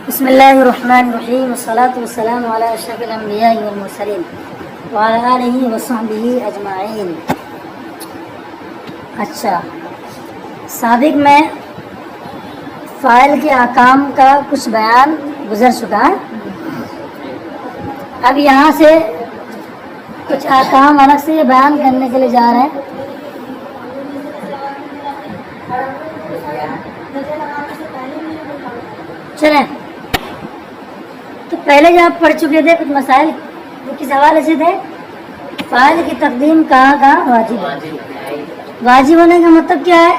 بسم اللہ الرحمن الرحیم والصلاة والسلام علی اشرف الانبیاء والمرسلین وعلی آلہ وصحبہ اجمعین۔ اچھا، سابق میں فاعل کے احکام کا کچھ بیان گزر چکا ہے، اب یہاں سے کچھ احکام الگ سے بیان کرنے کے لیے جا رہے ہیں۔ چلیں، تو پہلے جو آپ پڑھ چکے تھے کچھ مسائل، وہ کس حوالے سے تھے؟ فاعل کی تقدیم کہاں کہاں واجب ہے۔ واجب ہونے کا مطلب کیا ہے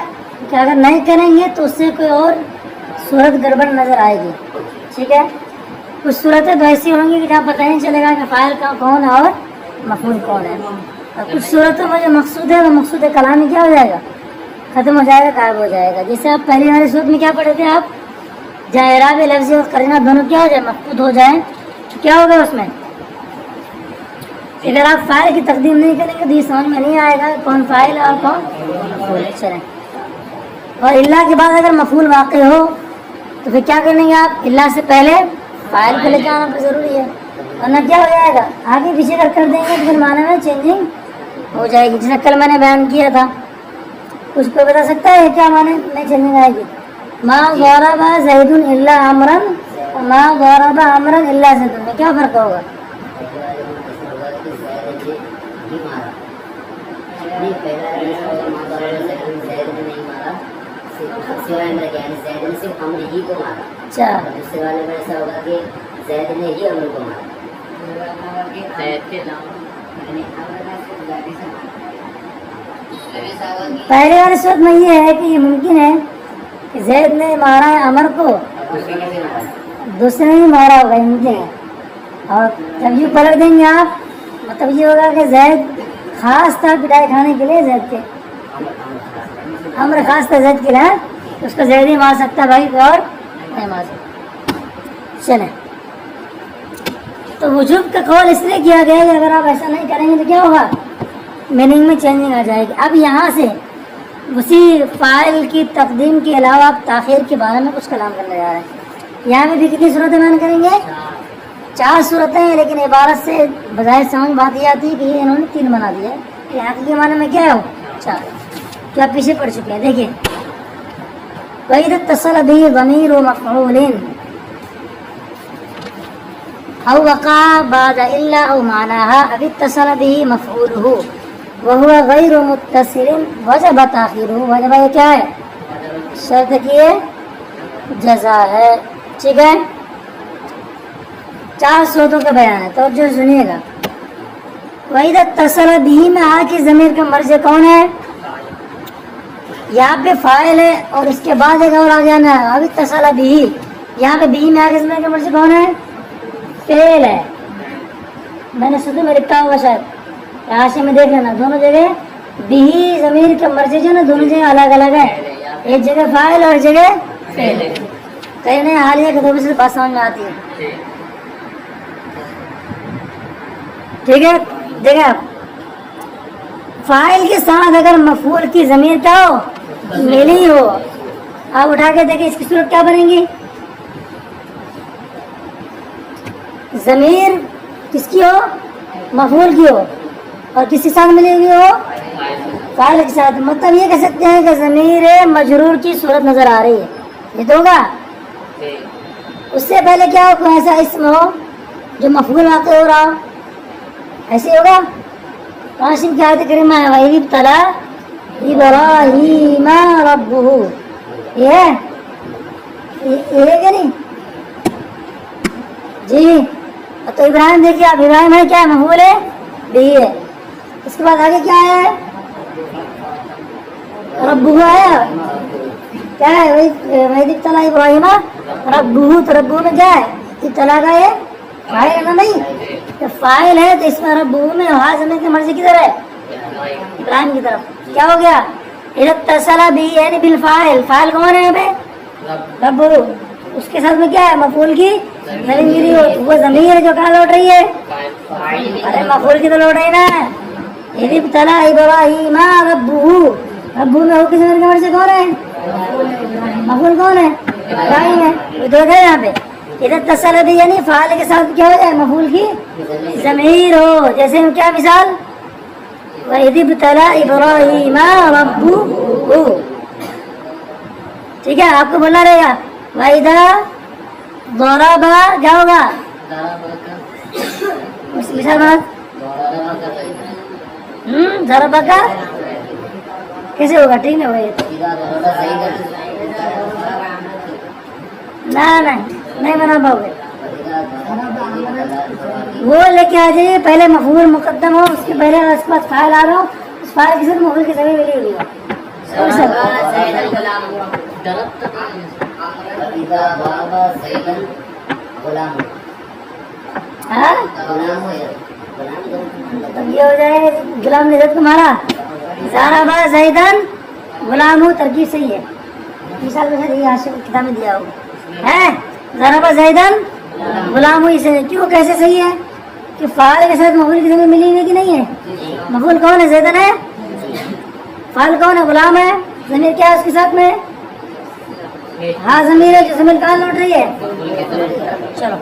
کہ اگر نہیں کریں گے تو اس سے کوئی اور صورت گڑبڑ نظر آئے گی، ٹھیک ہے؟ کچھ صورتیں تو ایسی ہوں گی کہ جہاں پتہ نہیں چلے گا کہ فاعل کا کون ہے اور مفعول کون ہے، اور کچھ صورتوں میں جو مقصود ہے وہ مقصود کلامی کیا ہو جائے گا، ختم ہو جائے گا، غائب ہو جائے گا۔ جیسے آپ پہلی والی صورت میں کیا پڑھے تھے آپ، جہاں اعراب لفظی اور قرینہ دونوں کیا ہو جائے، مفقود ہو جائیں، تو کیا ہوگا اس میں؟ اگر آپ فاعل کی تقدیم نہیں کریں گے تو یہ سمجھ میں نہیں آئے گا کون فاعل اور کون مفعول۔ چلیں، اور اللہ کے بعد اگر مفعول واقع ہو تو پھر کیا کریں گے آپ، اللہ سے پہلے فاعل کو لے کے آنا ضروری ہے، ورنہ کیا ہو جائے گا، آگے پیچھے کر دیں گے تو پھر معنی میں چینجنگ ہو جائے گی۔ جیسے کل میں نے بیان کیا تھا، کچھ کوئی بتا سکتا ہے کیا معنی میں چینجنگ آئے گی؟ ما ضرب زید الا عمرا، ما ضرب عمرا الا زید، میں کیا فرق ہوگا؟ اچھا، پہلے والی صورت میں یہ ہے کہ یہ ممکن ہے کہ زید نے مارا ہے عمر کو، دوسرے نے مارا ہوگا، ممکن ہے۔ اور جب یہ پلٹ دیں گے آپ، مطلب یہ ہوگا کہ زید خاص تھا پٹائی کھانے کے لیے، زید کے عمر خاص تھا زید کے لیے، اس کو زید ہی مار سکتا بھائی اور نہیں مار سکتا۔ چلیں، تو وجوب کا قول اس لیے کیا گیا کہ اگر آپ ایسا نہیں کریں گے تو کیا ہوگا، میننگ میں چینجنگ آ جائے گی۔ اب یہاں سے اسی فاعل کی تقدیم کے علاوہ آپ تاخیر کے بارے میں کچھ کلام کرنے جا رہے ہیں۔ یہاں میں بھی کتنی صورتیں بیان کریں گے؟ 4 صورتیں ہیں، لیکن عبارت سے بظاہر سمجھ بات یہ آتی ہے کہ یہ انہوں نے 3 بنا دیا ہے، یہاں کے معنی میں کیا ہے 4، جو آپ پیچھے پڑھ چکے ہیں۔ دیکھیے، وَإِذَا اتصل به ضمير مفعول أو وقع بعد إلا أو معناها أو اتصل به مفعوله وهو غير متصل وجب تاخيره، وجب یہ کیا ہے، شرط کی جزا ہے، ٹھیک ہے؟ 4 صورتوں کا بیان ہے، توجہ سنیے گا۔ وَإِذَا اتصل به میں آ کے ضمیر کا مرجع کون ہے؟ یہاں پہ فاعل ہے اور اس کے بعد ایک اور آ جانا ہے، اب اتصل به، یہاں پہ به میں آ کے ضمیر کا مرجع کون ہے؟ فعل ہے۔ میں نے سطح میں لکھا ہوگا شاید، حاشیے میں دیکھ لینا، دونوں جگہ به ضمیر کا مرجع جو نا دونوں جگہ الگ الگ ہے، ایک جگہ فاعل اور ایک جگہ فعل ہے۔ کہیں نہیں حالیہ کے دو سے بات سمجھ میں آتی ہے، ٹھیک ہے؟ دیکھیں آپ، فاعل کے ساتھ اگر مفعول کی ضمیر کا ہو، ملی ہو، آپ اٹھا کے دیکھیں اس کی صورت کیا بنے گی؟ ضمیر کس کی ہو؟ مفعول کی ہو، اور کس کے ساتھ ملے ہوئی ہو؟ فاعل کے ساتھ۔ مطلب یہ کہہ سکتے ہیں کہ ضمیر مجرور کی صورت نظر آ رہی ہے، یہ تو ہوگا۔ اس سے پہلے کیا ہو، کوئی ایسا اسم ہو جو مفعول واقع ہو رہا ہو، ایسے ہوگا۔ قاسم کی آیت کریمہ ہے وَإِذِ ابْتَلَىٰ إِبْرَاهِيمَ رَبُّهُ، یہ ہے کہ نہیں جی؟ تو ابراہیم دیکھیے آپ، ابراہیم ہے کیا، مفعول ہے، بھی ہے۔ اس کے بعد آگے کیا ہے، ربہ آیا، کیا ہے، وَإِذِ ابْتَلَىٰ إِبْرَاهِيمَ رَبُّهُ، تو ربہ میں کیا ہے، ابتلا کا ہے فاعل ہے نا، نہیں تو فاعل ہے تو اس میں ربہ میں ہا زمین کی مرضی کی طرف ہے، ابراہیم کی طرف۔ کیا ہو گیا، اذا اتصل به یعنی بالفاعل، فاعل کون ہے یہاں پہ، ربہ، اس کے ساتھ میں کیا ہے، مفعول کی ضمیر گری ہو، وہ ضمیر ہے جو کہاں لوٹ رہی ہے، ارے مفعول کی تو لوٹ رہی نا۔ اذ ابتلى ابراہیم ربہ، ربہ میں ہو کس ضمیر کی مرضی کون ہے، مفعول کون ہے؟ ابراہیم ہے. وہ دیکھا یہاں پہ ادھر تصل بھی یعنی فاعل کے ساتھ کیا ہو جائے؟ مفعول کی ضمیر ہو. جیسے ہم کیا مثال وَإِذِ ابْتَلَىٰ إِبْرَاهِيمَ رَبُّهُ. ٹھیک ہے آپ کو بولنا رہے گا وَإِذَا ضَرَبَ کیا ہوگا؟ مثال بات ضرب کا کیسے ہوگا؟ ٹھیک نہیں ہوگا نہیں بنا پاؤ گے. وہ لے کے آ جائیے پہلے مفعول مقدم ہو اس کے پہلے اس کے بعد فاعل آ رہا ہو اس فاعل کے ساتھ مفعول کی ضمیر ملی ہوئی ہے. تب یہ ہو جائے غلام نے عزت کو مارا. ضرب زیدن غلام ہو ترکیب صحیح ہے. مثال کے ساتھ یہ عاشق کتاب میں دیا ہو ہے ضرب زیدن غلام ہو. اسے کیوں کیسے صحیح ہے کہ فاعل کے ساتھ مفعول کی ضمیر ملی ہوئی کہ نہیں ہے؟ مفعول کون ہے؟ زیدن ہے. فاعل کون ہے؟ غلام ہے. ضمیر کیا ہے اس کے ساتھ میں؟ ہاں ضمیر ہے جو ضمیر کہاں لوٹ رہی ہے؟ چلو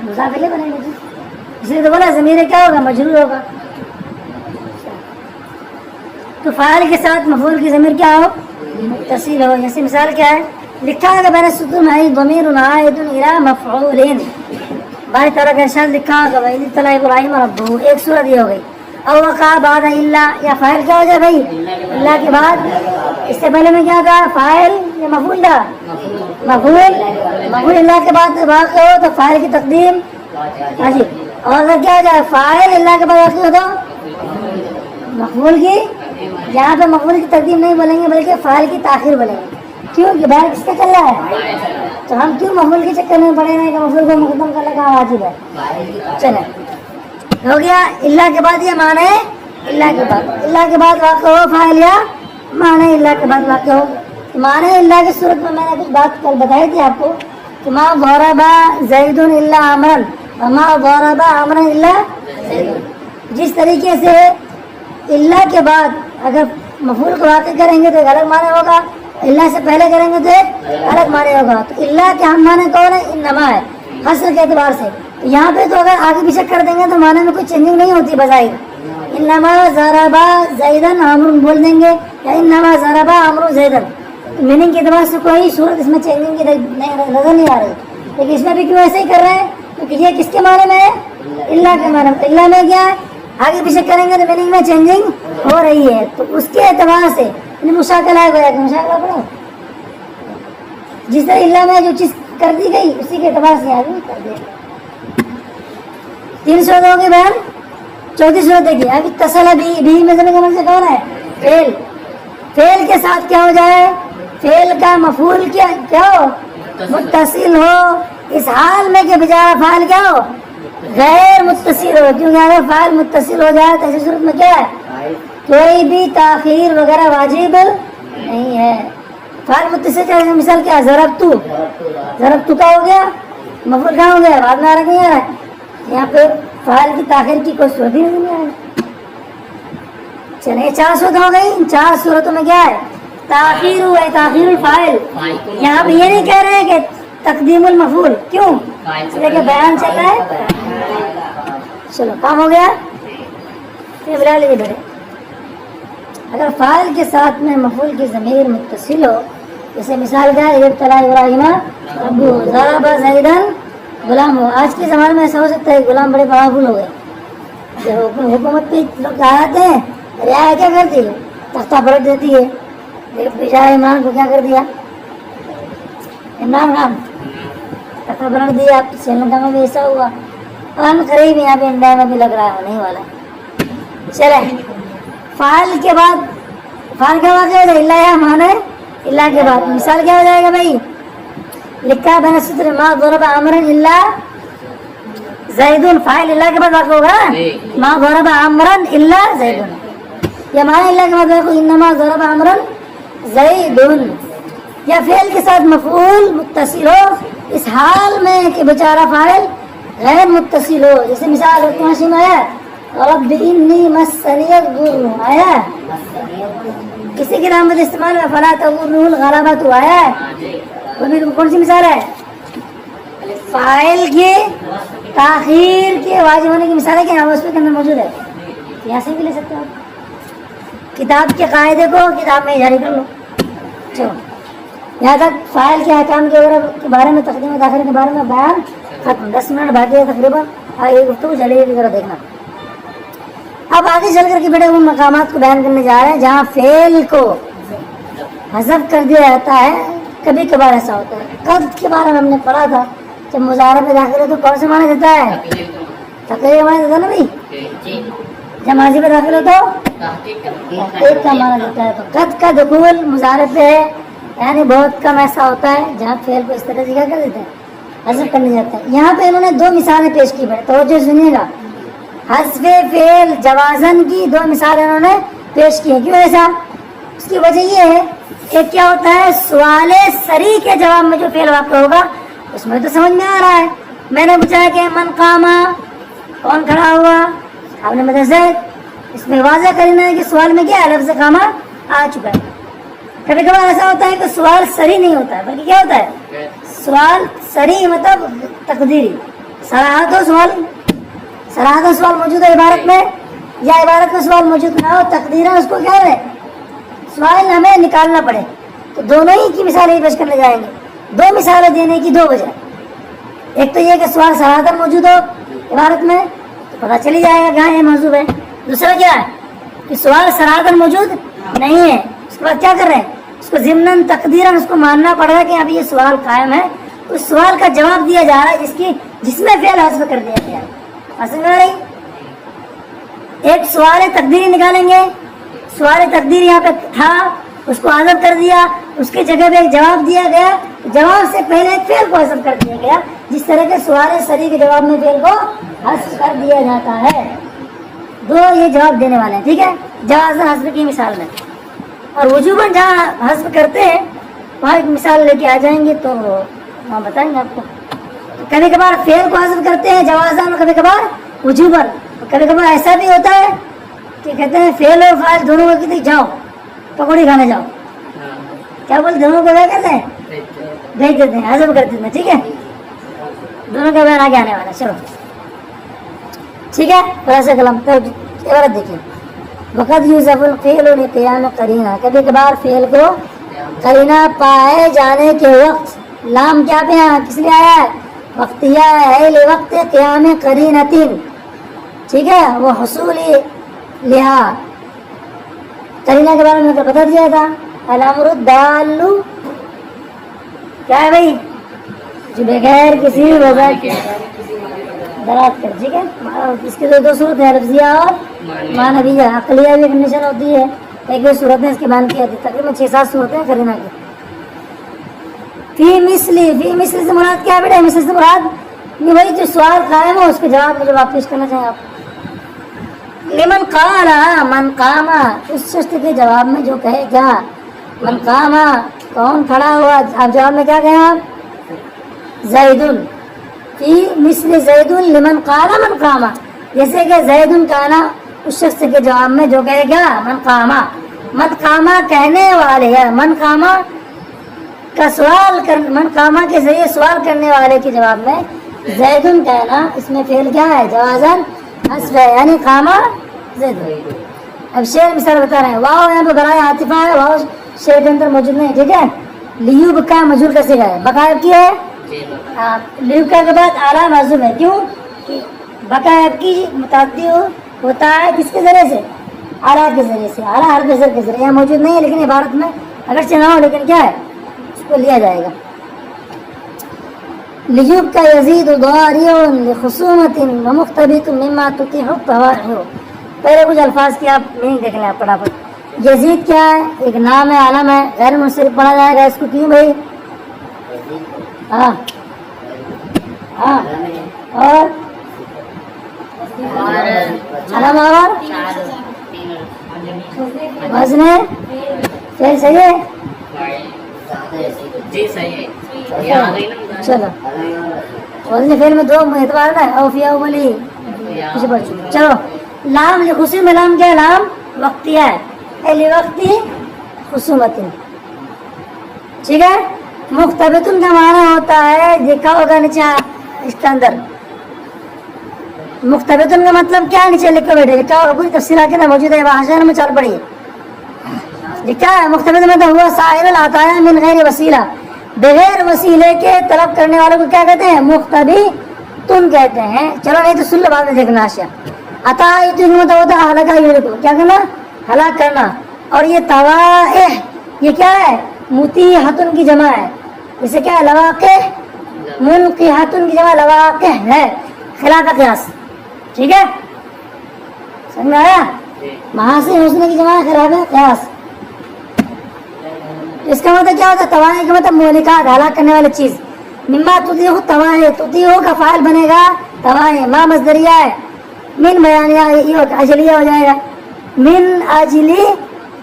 مضاف الیہ بنے گا. اس لیے تو بولا ضمیر کیا ہوگا؟ مجرور ہوگا. تو فاعل کے ساتھ مفعول کی ضمیر کیا ہو؟ متصل ہو. جیسے مثال کیا ہے لکھا ہے کہ بین السطور ہے ضمیر عائد الی مفعول. بارہ تعالیٰ کا ارشاد لکھا ہوگا وَإِذِ ابْتَلَىٰ إِبْرَاهِيمَ رَبُّهُ. ایک سورت یہ ہو گئی. او وقع بعد الا یا فاعل کیا ہو جائے بھائی؟ اللہ کے بعد. اس سے پہلے میں کیا تھا؟ فاعل یا مفعول تھا؟ مفعول اللہ کے بعد واقع ہو تو فاعل کی تقدیم حاجی. اور اگر کیا ہو جائے فاعل اللہ کے بعد واقع ہو تو مفعول کی یہاں پہ مفعول کی تقدیم نہیں بولیں گے بلکہ فاعل کی تاخیر بولیں گے. کیوں کہ باہر کس کا چل رہا ہے تو ہم کیوں مفعول کے چکر میں پڑے ہیں کہ مفعول کو مقدم کرنے کا واجب ہے. چلے ہو گیا. اللہ کے بعد یہ معنی ہے اللہ کے بعد. اللہ کے بعد واقع ہو فاعل یا معنی اللہ کے بعد واقع ہو. معنی اللہ کی صورت میں نے کچھ بات کل بتائی تھی آپ کو کہ ما ضرب زید الا عمرا وما ضرب عمرا الا زید. جس طریقے سے اللہ کے بعد اگر مفعول کو واقع کریں گے تو ایک الگ معنی ہوگا, اللہ سے پہلے کریں گے تو ایک الگ معنی ہوگا. تو اللہ کے ہم معنی کون ہے؟ انما ہے حصر کے اعتبار سے. تو یہاں پہ تو اگر آگے پیچھے کر دیں گے تو معنی میں کوئی چینجنگ نہیں ہوتی بظاہر. انما ضربا زیدن عمرو بول دیں گے یا انما ضربا عمرو زیدن, میننگ کے اعتبار سے کوئی صورت اس میں چینجنگ کی نظر نہیں آ رہی. لیکن اس میں بھی کیوں ایسے ہی کر رہے ہیں کیونکہ یہ کس کے معنی میں ہے؟ اللہ کے معنی میں. اللہ میں کیا ہے آگے پیچھے کریں گے تو میننگ میں چینجنگ ہو رہی ہے. تو اس کے اعتبار سے مشاکلہ ہے کہ مشاکلہ پڑھو جس طرح اللہ میں جو چیز کر دی گئی اسی کے اعتبار سے آگے کر دیا. 3 صورتوں کی بیان. چوتھی صورت دیکھیے ابھی تصل بھی میں سے کون ہے؟ فعل. فعل کے ساتھ کیا ہو جائے؟ فعل کا مفعول کیا ہو؟ متصل ہو. اس حال میں کہ بجائے فاعل کیا ہو؟ غیر متصل ہو. کیونکہ اگر فاعل متصل ہو جائے تو ایسی صورت میں کیا ہے کوئی بھی تاخیر وغیرہ واجب نہیں ہے. فاعل متصل کا مثال کیا؟ ضربتو. ضربتو کا ہو گیا مفعول کہاں ہو گیا؟ بعد میں آ رہا نہیں آ رہا ہے. یہاں پہ فاعل کی تاخیر کی کوئی صورت ہی نہیں آ رہی. چلے 4 صورت ہو گئی. 4 صورتوں میں کیا ہے؟ تاخیر ہوا ہے, تاخیر الفاعل. یہاں پہ یہ نہیں کہہ رہے ہیں کہ تقدیم المفعول. کیوں؟ اس لیے کہ بیان چل رہا ہے. چلو کام ہو گیا. پھر بلا لیجیے بیٹے. اگر فاعل کے ساتھ میں مفعول کی ضمیر متصل ہو جیسے مثال کیا ہے ابتلیٰ ابراہیم ابو ضرب زیدن غلام ہو. آج کے زمانے میں ایسا ہو سکتا ہے غلام بڑے پاورفل ہو گئے. جب حکومت پہ لوگ آتے ہیں رعایا کیا کرتی ہے؟ تختہ پلٹ دیتی ہے. بیچارے عمران کو کیا کر دیا؟ عمران خان تختہ پلٹ دیا. سری لنکا میں بھی ایسا ہوا اور قریب یہاں پہ انڈیا میں بھی لگ رہا ہے ہونے والا. چلے فاعل کے بعد فاعل کا واقع ہے اللہ یا مانے اللہ کے بعد. مثال کیا ہو جائے گا بھائی؟ لکھا ہے بین ستر ما ضرب عمرا الا زیدن. فاعل اللہ کے بعد واقع ہوگا ما ضرب عمرا الا زیدن. یا مانے اللہ کے بعد واقع انما ضرب عمرا زیدن. یا فعل کے ساتھ مفعول متصل ہو اس حال میں کہ بیچارہ فاعل غیر متصل ہو. جیسے مثال ماشی میں ہے رب انی مسنی الضر آیا ہے؟ کسی کی رحمت استعمال میں فلا تضرہ الغلبۃ آیا ہے؟ وہ بھی کون سی مثال ہے؟ فاعل کے تاخیر کے واجب ہونے کی مثال ہے کہ اس کے اندر موجود ہے. یہاں سے بھی لے سکتے ہو. کتاب کے قاعدے کو کتاب میں جاری کر لو. چلو یہاں تک فاعل کے احکام کے بارے میں تقدیم و تاخیر کے بارے میں بیان ختم. 10 منٹ باقی ہے تقریباً. آگے گفتگو چلے گی ذرا دیکھنا. اب آگے چل کر کے بیٹے وہ مقامات کو بیان کرنے جا رہے ہیں جہاں فعل کو حذف کر دیا جاتا ہے. کبھی کبھار ایسا ہوتا ہے. قد کے بارے میں ہم نے پڑھا تھا جب مضارع میں داخل ہے تو کون سے معنی دیتا ہے؟ تقریر معنی دیتا ہے نا بھائی. جب ماضی میں داخل ہو تو تحقیق کا معنی دیتا ہے. تو قد کا دخول مضارع پہ ہے یعنی بہت کم ایسا ہوتا ہے جہاں فعل کو اس طرح سے کیا کر دیتے ہیں حذف کرنے جاتا ہے. یہاں پہ انہوں نے 2 مثالیں پیش کی ہے. توجہ سنیے گا. حذف فعل جوازن کی 2 مثالیں انہوں نے پیش کی ہیں. کیوں ایسا؟ اس کی وجہ یہ ہے کہ کیا ہوتا ہے سوال صریح کے جواب میں جو فعل واقع ہوگا اس میں تو سمجھ میں آ رہا ہے. میں نے پوچھا کہ من قاما کون کھڑا ہوا؟ آپ نے بتایا زید. اس میں واضح کرنا ہے کہ سوال میں کیا ہے لفظ قاما آ چکا ہے. کبھی کبھار ایسا ہوتا ہے کہ سوال صریح نہیں ہوتا ہے بلکہ کیا ہوتا ہے سوال صریح مطلب تقدیری. صراحت ہو سوال موجود ہے عبارت میں یا عبارت میں سوال موجود نہ ہو تقدیرا اس کو کیا ہے سوال ہمیں نکالنا پڑے. تو دونوں ہی کی مثالیں پیش کرنے جائیں گے. 2 مثالیں دینے کی 2 وجہ. ایک تو یہ کہ سوال صراحت موجود ہو عبارت میں تو پتہ چلی جائے گا کہاں یہ موضوع ہے. دوسرا کیا ہے کہ سوال صراحت موجود نہیں ہے. اس کے بعد کیا کر رہے ہیں اس کو ضمناً تقدیراً اس کو ماننا پڑ رہا ہے کہ ابھی یہ سوال قائم ہے. اس سوال کا جواب دیا جا رہا ہے جس میں فعل حذف کر دیا گیا ہے. اصل میں رہی ایک سوال تقدیری نکالیں گے. سوال تقدیر یہاں پہ تھا اس کو حذف کر دیا. اس کی جگہ پہ ایک جواب دیا گیا. جواب سے پہلے ایک فعل کو حذف کر دیا گیا. جس طرح کے سوال صریح کے جواب میں فعل کو حذف کر دیا جاتا ہے. 2 یہ جواب دینے والے ہیں. ٹھیک ہے جواز حذف کی مثال میں. اور وجوباً جہاں حذف کرتے ہیں وہاں ایک مثال لے کے آ جائیں گے تو وہاں بتائیں گے آپ کو. کبھی کبھار فعل کو حذف کرتے ہیں جوازاً کبھی کبھار وجوباً. کبھی کبھار ایسا بھی ہوتا ہے کہ کہتے ہیں فعل اور فاعل دونوں کو کہتے جاؤ پکوڑی کھانے جاؤ. کیا بولتے دونوں کو کیا کرتے ہیں بھیج دیتے ہیں حذف کر دیتے ہیں. ٹھیک ہے دونوں کا بیان آگے آنے والا. چلو ٹھیک ہے خلاصہ کلام تو عبارت دیکھیے. وقت یوزف الفعل لقیام قرینہ. کبھی کبھار فعل کو قرینہ پائے جانے کے وقت لام کیا پہ کس لیے آیا ہے وقتیہ ہے لوقت قیام قرینتین. ٹھیک ہے وہ حصول لحاظ قرینہ کے بارے میں بتا دیا تھا. الامر الدال کیا ہے بھائی جو بغیر کسی وجہ کے دلالت کر. ٹھیک ہے اس کی 2 صورت ہے لفظیہ اور معنویہ. عقلیہ بھی کنڈیشن ہوتی ہے. ایک 2 صورتیں اس کے بیان کی جاتی ہے. تقریباً 6-7 صورتیں قرینہ کی. فی مثلی سے مراد کیا ہے بیٹا؟ مثل سے مراد یہ وہی جو سوال قائم ہو اس کے جواب میں جب آپ پیش کرنا چاہیں آپ. لمن قال من قام اس شخص کے جواب میں جو کہے کیا من قام کون کھڑا ہوا. آپ جواب میں کیا کہیں آپ زید فی مثل زید لمن قال من قام. جیسے کہ زید کانا اس شخص کے جواب میں جو کہے گا من قام. من قام کہنے والے ہے من قام کا سوال من قام کے ذریعے سوال کرنے والے کے جواب میں زید کہنا اس میں فعل کیا ہے جوازن حذف ہے یعنی قام زید. اب شعر مثال بتا رہے ہیں. واو یہاں پہ برائے عاطفہ ہے. واو شعر کے اندر موجود نہیں. ٹھیک ہے لیوب کا مجھول کا صیغہ ہے. بقائب کی ہے لیوب کا کے بعد اعلیٰ معذوب ہے. کیوں کہ بقائب کی متعدی ہوتا ہے کس کے ذریعے سے اعلیٰ کے ذریعے سے. اعلیٰ حرف زر کے ذریعے یہاں موجود نہیں ہے لیکن عبارت میں اگرچہ نہ ہو لیکن کیا ہے اس کو لیا جائے گا. لیوب کا یزید ضارع لخصومت ومختبط مما تطیع الطواعر. پہلے کچھ الفاظ کی آپ میننگ دیکھ لیں پڑا پڑ. یزید کیا ہے ایک نام ہے علم ہے غیر منصرف پڑھا جائے گا. اس کو کیوں بھائی ہاں اور علم اور وزن فعل صحیح ہے چلو وزن فعل میں 2 اعتبار ہے اوفیا اولی چلو لام خصوصی میں لام کیا لام وقتیہ ہے وقتی خصومتن. ٹھیک ہے. مختبتن کا معنی ہوتا ہے دیکھا ہوگا نیچے اس کے اندر مختبتن کا مطلب کیا نیچے لکھا بیٹھے لکھا ہوگا پوری تفصیل آ کے موجود ہے بھاشا میں چل پڑی لکھا ہے. مختبت مطلب ہوا سائر العطایا من غیر وسیلہ بغیر وسیلے کے طلب کرنے والوں کو کیا کہتے ہیں مختبی تم کہتے ہیں. چلو نہیں تو سن لو بعد میں دیکھنا. آشیا عطا مطلب ہوتا ہے ہلاکا کو کیا کرنا ہلاک کرنا. اور یہ توائح یہ کیا ہے موتی ہاتن کی جمع ہے. اسے کیا ہے لواقع منقی ہاتن کی جمع لواقع ہے خلاف قیاس. ٹھیک ہے سمجھ میں آیا. وہاں سے حسن کی جمع ہے خلاف قیاس. اس کا مطلب کیا ہوتا ہے توائح کا مطلب مہلکات ہلاک کرنے والی چیز. مما تطیع توائح تطیع کا فاعل بنے گا توائح ما مصدریہ ہے من بیانیہ اجلیہ ہو جائے گا من اجلی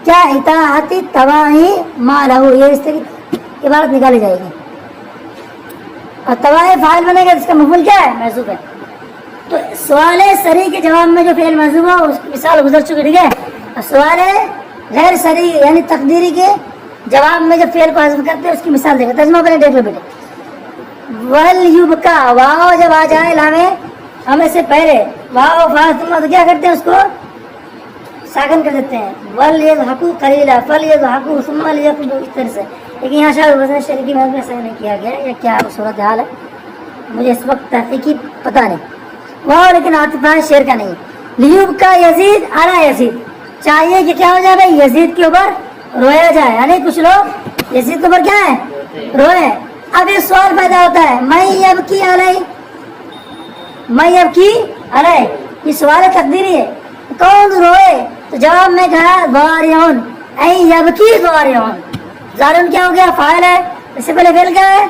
کیا اطاعت توائح ما لہو یہ اس طرح عبارت نکالی جائے گی. اور توائح فاعل بنے گا جس کا مفعول کیا ہے محذوف ہے. تو سوال سری کے جواب میں جو فعل محذوف ہو اس کی مثال گزر چکی. ٹھیک ہے. اور سوال غیر سری یعنی تقدیری کے جواب میں جب فعل کو حذف کرتے ہیں اس کی مثال دیکھیں. ترجمہ پہلے دیکھ لو بیٹے. وَلْيُبْكَى واو جب آ جائے لامے ہمیں سے پہلے واو فاطمہ تو کیا کرتے ہیں اس کو ساکن کر دیتے ہیں. وَلْيَضْحَكُوا قَلِيلًا فَلْيَضْحَكُوا ثُمَّ لِيَقْضُوا اس طرح سے. لیکن یہاں شاید وزن شریفی میں ایسا نہیں کیا گیا یا کیا صورت حال ہے مجھے اس وقت تحقیقی پتہ نہیں. واو لیکن عاطفہ شعر کا نہیں. لیُبْكَى یزید علی یزید چاہیے کہ کیا ہو جائے بھائی یزید کے اوپر رویا جائے. یعنی کچھ لوگ یزید کے اوپر کیا ہے روئے. اب یہ سوال پیدا ہوتا ہے میں یبکی علیہ میں یبکی علیہ یہ سوال تقدیری ہے کون روئے. تو جواب میں کہا ضاریعون اے یبکی ضاریعون. ضاریعون کیا ہو گیا فاعل ہے. اس سے پہلے فعل کیا ہے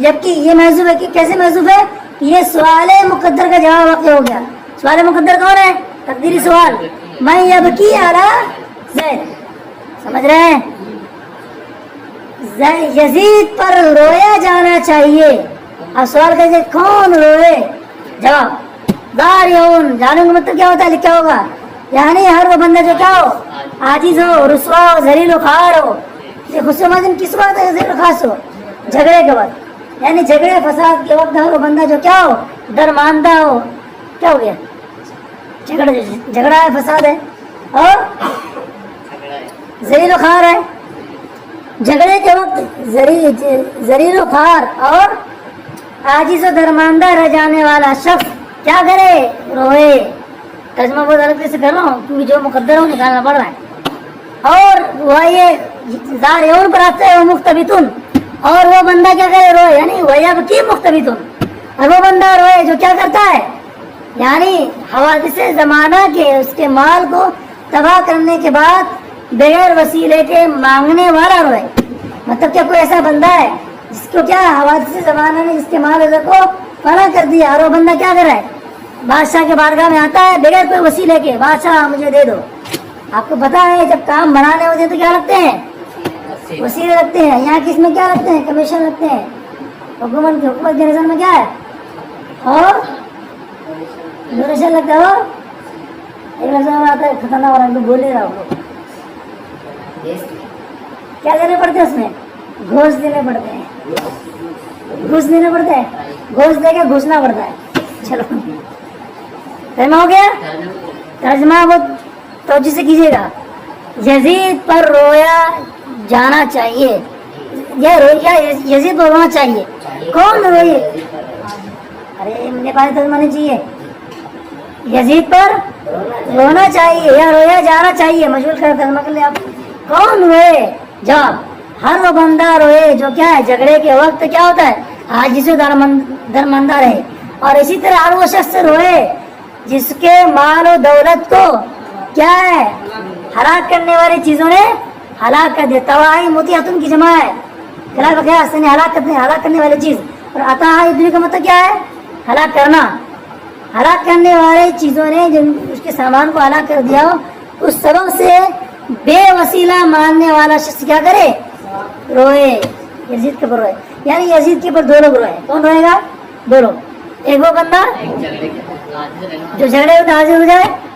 یبکی. یہ محذوف ہے. کیسے محذوف ہے یہ سوال مقدر کا جواب واقع ہو گیا. سوال مقدر کون ہے تقدیری سوال میں یبکی علی زید. سمجھ رہے ہیں یزید پر رویا جانا چاہیے. اب سوال کیسے کون روئے جواب ضاریعون. جانوں کا مطلب کیا ہوتا ہے لکھا ہوگا یعنی ہر وہ بندہ جو کیا ہو عاجز ہو رسوا ہو ذلیل و خوار ہو. یہ خصوصاً کس بات ہے ذلیل و خاص ہو جھگڑے کے وقت یعنی جھگڑے فساد کے وقت ہر وہ بندہ جو کیا ہو درماندہ ہو. کیا ہو گیا جھگڑا ہے فساد ہے اور ذلیل و خوار ہے. جھگڑے کے وقت ذلیل و خوار اور عاجز و درماندہ رہ جانے والا شخص کیا کرے روئے. ترجمہ بہت الگ سے کر رہا ہوں کیونکہ جو مقدر ہو نکالنا پڑ رہا ہے. اور وہ یہ ضاریعون پر آتا ہے وہ مختبتن اور وہ بندہ کیا کرے روئے یعنی وہ یبکی مختبتن. اور وہ بندہ روئے جو کیا کرتا ہے یعنی حوادث زمانہ کے اس کے مال کو تباہ کرنے کے بعد بغیر وسیلے کے مانگنے والا روئے. مطلب کیا کوئی ایسا بندہ ہے جس کو کیا حوادث زمانہ نے جس کے مال کو فنا کر دیا اور وہ بندہ کیا کر رہا ہے بادشاہ کے بارگاہ میں آتا ہے بغیر کوئی وسیلے کے بادشاہ مجھے دے دو. آپ کو پتا ہے جب کام بنانے ہوتے ہیں تو کیا رکھتے ہیں وسیلے رکھتے ہیں. یہاں کس میں کیا رکھتے ہیں کمیشن رکھتے ہیں. حکومت کے نظر میں کیا ہے اور ڈونیشن لگتا ہے. ایک نظر میں آتا ہے خطرناک والا بول نہیں رہا ہوں کیا دینے پڑتے ہیں اس میں گھوس دینے پڑتے ہیں. گھوس دینے پڑتے ہیں گھوس دے کے گھسنا پڑتا ہے. چلو ترجمہ ہو گیا. ترجمہ وہ توجہ سے کیجیے گا. یزید پر رویا جانا چاہیے یزید پر رونا چاہیے. کون روئے ارے نیپالی ترجمہ نہیں چاہیے. یزید پر رونا چاہیے یا رویا جانا چاہیے مشغول کر ترجمہ کر لیں آپ. کون روئے جواب ہر وہ بندہ روئے جو کیا ہے جھگڑے کے وقت کیا ہوتا ہے عاجز و درماندہ رہے. اور اسی طرح ہر وہ شخص روئے جس کے مال و دولت کو کیا ہے ہلاک کرنے والی چیزوں نے ہلاک کر دیا. توائی موتی ہاتھوں کی جمع ہے خلاف قیاس یعنی ہلاک کرنے والی چیز. اور عطا کا مطلب کیا ہے ہلاک کرنا. ہلاک کرنے والی چیزوں نے جن اس کے سامان کو ہلاک کر دیا ہو اس سبب سے بے وسیلہ ماننے والا شخص کیا کرے روئے. یزید کے پر روئے یعنی یزید کے پر دو لوگ روئے. کون روئے گا دو لوگ. ایک وہ بندہ جو جھگڑے میں حاضر ہو جائے